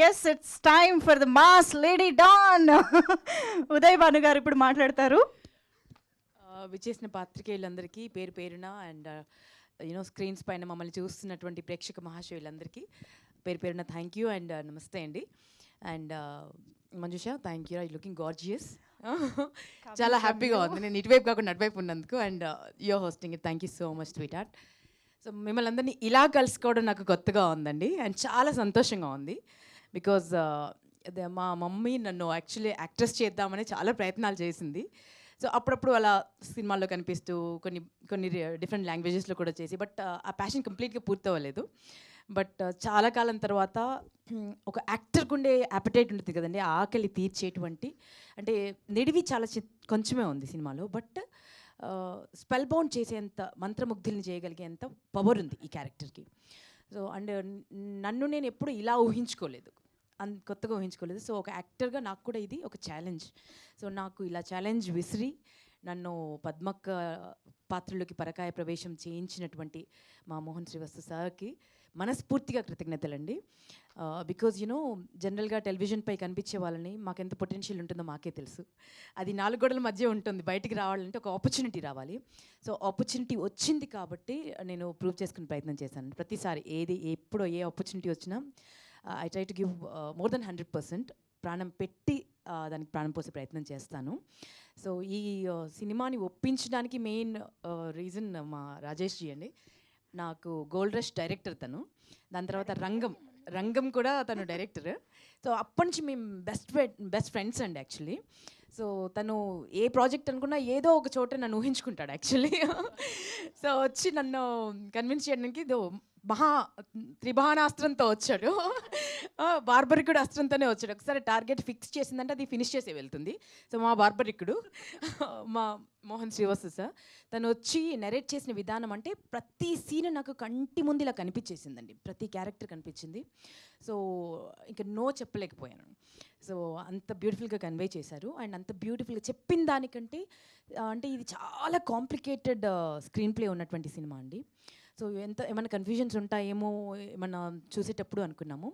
Yes it's time for the mass lady don. Uday Bhanu గారు ఇప్పుడు మాట్లాడతారు. విచ్చేసిన పాత్రికేయులందరికీ పేరు పేరున అండ్ స్క్రీన్స్ పైన మమ్మల్ని చూస్తున్నటువంటి ప్రేక్షక మహాశయులందరికీ పేరు పేరున థ్యాంక్ యూ అండ్ నమస్తే అండి. And Manjusha, thank you, I looking gorgeous. చాలా హ్యాపీగా ఉంది నేను ఇటువైపు కాకుండా అటువైపు ఉన్నందుకు. And you're hosting it, thank you so much sweetheart. So మిమ్మల్ని అందరినీ ఇలా కలుసుకోవడం నాకు కొత్తగా ఉందండి అండ్ చాలా సంతోషంగా ఉంది. బికాజ్ మా మమ్మీ నన్ను యాక్చువల్లీ యాక్ట్రెస్ చేద్దామని చాలా ప్రయత్నాలు చేసింది. సో అప్పుడప్పుడు అలా సినిమాల్లో కనిపిస్తూ కొన్ని కొన్ని డిఫరెంట్ లాంగ్వేజెస్లో కూడా చేసి, బట్ ఆ ప్యాషన్ కంప్లీట్గా పూర్తవ్వలేదు. బట్ చాలా కాలం తర్వాత ఒక యాక్టర్కి ఉండే యాపిటైట్ ఉంటుంది కదండి, ఆకలి తీర్చేటువంటి, అంటే నిడివి చాలా కొంచెమే ఉంది సినిమాలో, బట్ స్పెల్ బౌండ్ చేసేంత, మంత్రముగ్ధుల్ని చేయగలిగేంత పవర్ ఉంది ఈ క్యారెక్టర్కి. సో అండ్ నన్ను నేను ఎప్పుడు ఇలా ఊహించుకోలేదు, కొత్తగా ఊహించుకోలేదు. సో ఒక యాక్టర్గా నాకు కూడా ఇది ఒక ఛాలెంజ్. సో నాకు ఇలా ఛాలెంజ్ విసిరి నన్ను పద్మక్క పాత్రలోకి పరకాయ ప్రవేశం చేయించినటువంటి మా మోహన్ శ్రీవస్తు సార్కి మనస్ఫూర్తిగా కృతజ్ఞతలండి. బికాజ్ జనరల్గా టెలివిజన్పై కనిపించే వాళ్ళని మాకు ఎంత పొటెన్షియల్ ఉంటుందో మాకే తెలుసు. అది 4 గోడల మధ్య ఉంటుంది, బయటికి రావాలంటే ఒక ఆపర్చునిటీ రావాలి. సో ఆపర్చునిటీ వచ్చింది కాబట్టి నేను ప్రూవ్ చేసుకునే ప్రయత్నం చేశాను. ప్రతిసారి ఎప్పుడో ఏ ఆపర్చునిటీ వచ్చినా I try to give more than 100%, ప్రాణం పెట్టి దానికి ప్రాణం పోసే ప్రయత్నం చేస్తాను. సో ఈ సినిమాని ఒప్పించడానికి మెయిన్ రీజన్ మా రాజేష్ జీ అండి. నాకు గోల్డ్ రష్ డైరెక్టర్ తను, దాని తర్వాత రంగం కూడా తను డైరెక్టర్. సో అప్పటి నుంచి మేము బెస్ట్ ఫ్రెండ్స్ అండి యాక్చువల్లీ. సో తను ఏ ప్రాజెక్ట్ అనుకున్నా ఏదో ఒక చోట నన్ను ఊహించుకుంటాడు యాక్చువల్లీ. సో వచ్చి నన్ను కన్విన్స్ చేయడానికి త్రిబాణాస్త్రంతో వచ్చాడు, బార్బరికుడు అస్త్రంతోనే వచ్చాడు. ఒకసారి టార్గెట్ ఫిక్స్ చేసిందంటే అది ఫినిష్ చేసే వెళ్తుంది. సో మా బార్బరికుడు మా మోహన్ శ్రీవస్తు సార్, తను వచ్చి నెరేట్ చేసిన విధానం అంటే ప్రతి సీన్ నాకు కంటి ముందు ఇలా కనిపించేసిందండి, ప్రతి క్యారెక్టర్ కనిపించింది. సో ఇంకా నో చెప్పలేకపోయాను. సో అంత బ్యూటిఫుల్గా కన్వే చేశారు. అండ్ అంత బ్యూటిఫుల్గా చెప్పిన దానికంటే అంటే ఇది చాలా కాంప్లికేటెడ్ స్క్రీన్ ప్లే ఉన్నటువంటి సినిమా అండి. సో ఏమైనా కన్ఫ్యూజన్స్ ఉంటాయేమో ఏమన్నా చూసేటప్పుడు అనుకున్నాము.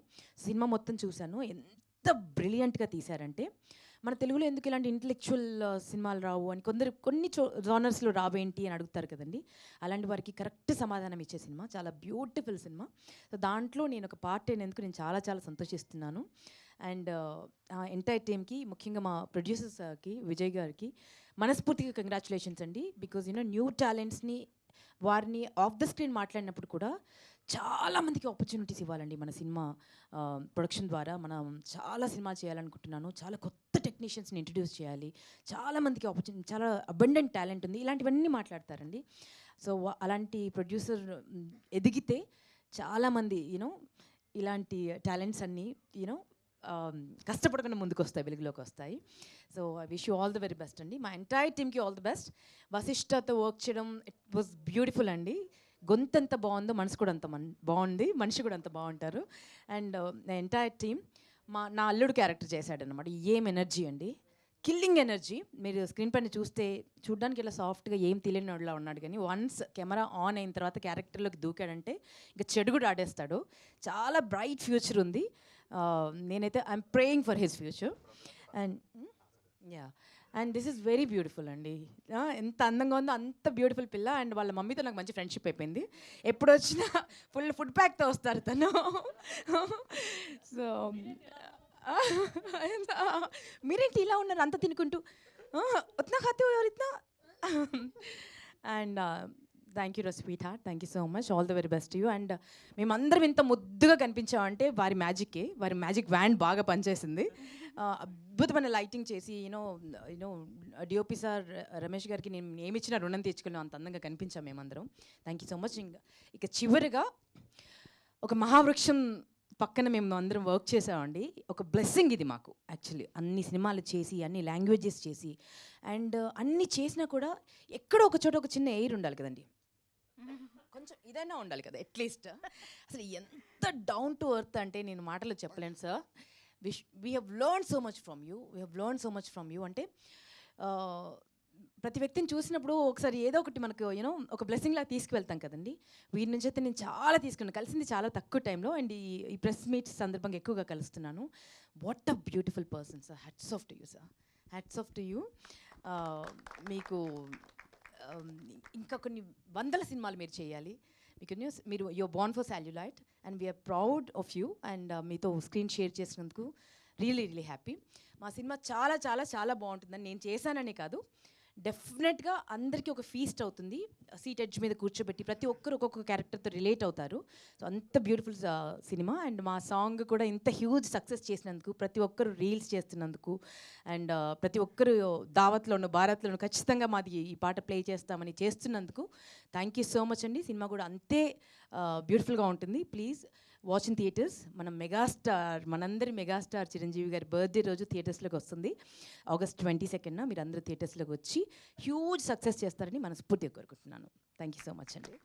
సినిమా మొత్తం చూశాను, ఎంత బ్రిలియంట్గా తీశారంటే, మన తెలుగులో ఎందుకు ఇలాంటి ఇంటలెక్చువల్ సినిమాలు రావు అని కొన్ని జానర్స్లో రావేంటి అని అడుగుతారు కదండి. అలాంటి వారికి కరెక్ట్ సమాధానం ఇచ్చే సినిమా, చాలా బ్యూటిఫుల్ సినిమా. సో దాంట్లో నేను ఒక పార్ట్ అయినందుకు నేను చాలా చాలా సంతోషిస్తున్నాను. అండ్ ఎంటైర్ టీమ్కి, ముఖ్యంగా మా ప్రొడ్యూసర్స్కి, విజయ్ గారికి మనస్ఫూర్తిగా కంగ్రాచులేషన్స్ అండి. బికాజ్ న్యూ టాలెంట్స్ని, వారిని ఆఫ్ ద స్క్రీన్ మాట్లాడినప్పుడు కూడా చాలామందికి ఆపర్చునిటీస్ ఇవ్వాలండి. మన సినిమా ప్రొడక్షన్ ద్వారా మనం చాలా సినిమాలు చేయాలనుకుంటున్నాను. చాలా కొత్త టెక్నీషియన్స్ని ఇంట్రడ్యూస్ చేయాలి, చాలామందికి ఆపర్చునిటీ, చాలా అబండెంట్ టాలెంట్ ఉంది, ఇలాంటివన్నీ మాట్లాడతారండి. సో అలాంటి ప్రొడ్యూసర్ ఎదిగితే చాలామంది ఇలాంటి టాలెంట్స్ అన్నీ కష్టపడకుండా ముందుకు వస్తాయి, వెలుగులోకి వస్తాయి. So I wish you all the very best అండి. మా ఎంటైర్ టీమ్కి ఆల్ ది బెస్ట్. వశిష్ఠతో వర్క్ చేయడం ఇట్ వాజ్ బ్యూటిఫుల్ అండి. గొంతు ఎంత బాగుందో మనసు కూడా అంత బాగుంది, మనిషి కూడా అంత బాగుంటారు. అండ్ ఎంటైర్ టీమ్, నా అల్లుడు క్యారెక్టర్ చేశాడనమాట. ఏం ఎనర్జీ అండి, కిల్లింగ్ ఎనర్జీ. మీరు స్క్రీన్ పైన చూడడానికి ఇలా సాఫ్ట్గా ఏం తెలియని వాడిలా ఉన్నాడు, కానీ వన్స్ కెమెరా ఆన్ అయిన తర్వాత క్యారెక్టర్లోకి దూకాడంటే ఇంకా చెడు కూడా ఆడేస్తాడు. చాలా బ్రైట్ ఫ్యూచర్ ఉంది. నేనైతే I'm praying for his future. And this is very beautiful అండి. ఎంత అందంగా ఉందో అంత బ్యూటిఫుల్ పిల్ల. అండ్ వాళ్ళ మమ్మీతో నాకు మంచి ఫ్రెండ్షిప్ అయిపోయింది. ఎప్పుడు వచ్చినా ఫుల్ ఫుడ్ ప్యాక్తో వస్తారు తను. సో మీరేంటి ఇలా ఉన్నారు అంత తినుకుంటూ, ఉత్నా ఖాతే హో ఇత్నా. And thank you sweetheart, thank you so much, all the very best you. And మేమందరం ఇంత ముద్దుగా కనిపించామంటే వారి మ్యాజిక్ వ్యాండ్ బాగా పనిచేసింది. అద్భుతమైన లైటింగ్ చేసి డిఓపి సార్ రమేష్ గారికి నేను ఏమిచ్చినా రుణం తీర్చుకున్నాం, అంత అందంగా కనిపించాం మేమందరం. Thank you so much. ఇక చివరిగా ఒక మహావృక్షం పక్కన మేము అందరం వర్క్ చేసామండి. ఒక బ్లెస్సింగ్ ఇది మాకు యాక్చువల్లీ. అన్ని సినిమాలు చేసి, అన్ని లాంగ్వేజెస్ చేసి, అండ్ అన్ని చేసినా కూడా ఎక్కడో ఒక చోట ఒక చిన్న ఎయిర్ ఉండాలి కదండి, కొంచెం ఇదైనా ఉండాలి కదా అట్లీస్ట్. అసలు ఎంత డౌన్ టు ఎర్త్ అంటే నేను మాటలో చెప్పలేను sir. We have learn so much from you, అంటే ప్రతి వ్యక్తిని చూసినప్పుడు ఒకసారి ఏదో ఒకటి మనకు యూనో ఒక బ్లెస్సింగ్ లాగా తీసుకువెళ్తాం కదండి. వీరి నుంచి అయితే నేను చాలా తీసుకున్నాను. కలిసింది చాలా తక్కువ టైంలో అండ్ ఈ ప్రెస్ మీట్స్ సందర్భంగా ఎక్కువగా కలుస్తున్నాను. What a beautiful person sir. Hats off to you sir. Hats off to you. మీకు ఇంకా కొన్ని వందల సినిమాలు మీరు చేయాలి. మీరు you're born for celluloid and we are proud of you. And మీతో స్క్రీన్ షేర్ చేసినందుకు రియలీ హ్యాపీ. మా సినిమా చాలా చాలా చాలా బాగుంటుందని నేను చేశాననే కాదు, డెఫినెట్గా అందరికీ ఒక ఫీస్ట్ అవుతుంది. సీట్ ఎడ్జ్ మీద కూర్చోబెట్టి ప్రతి ఒక్కరు ఒక్కొక్క క్యారెక్టర్తో రిలేట్ అవుతారు. సో అంత బ్యూటిఫుల్ సినిమా. అండ్ మా సాంగ్ కూడా ఇంత హ్యూజ్ సక్సెస్ చేసినందుకు, ప్రతి ఒక్కరు రీల్స్ చేస్తున్నందుకు, అండ్ ప్రతి ఒక్కరు దావత్లోను భారత్లోను ఖచ్చితంగా మాది ఈ పాట ప్లే చేస్తామని చేస్తున్నందుకు థ్యాంక్ యూ సో మచ్ అండి. సినిమా కూడా అంతే బ్యూటిఫుల్గా ఉంటుంది. Please watch in theatres. మనం మెగాస్టార్, మనందరి మెగాస్టార్ చిరంజీవి గారి బర్త్డే రోజు థియేటర్స్లోకి వస్తుంది. August 22న మీరు అందరూ థియేటర్స్లోకి వచ్చి హ్యూజ్ సక్సెస్ చేస్తారని మనస్ఫూర్తిగా కోరుకుంటున్నాను. థ్యాంక్ యూ సో మచ్ అండి.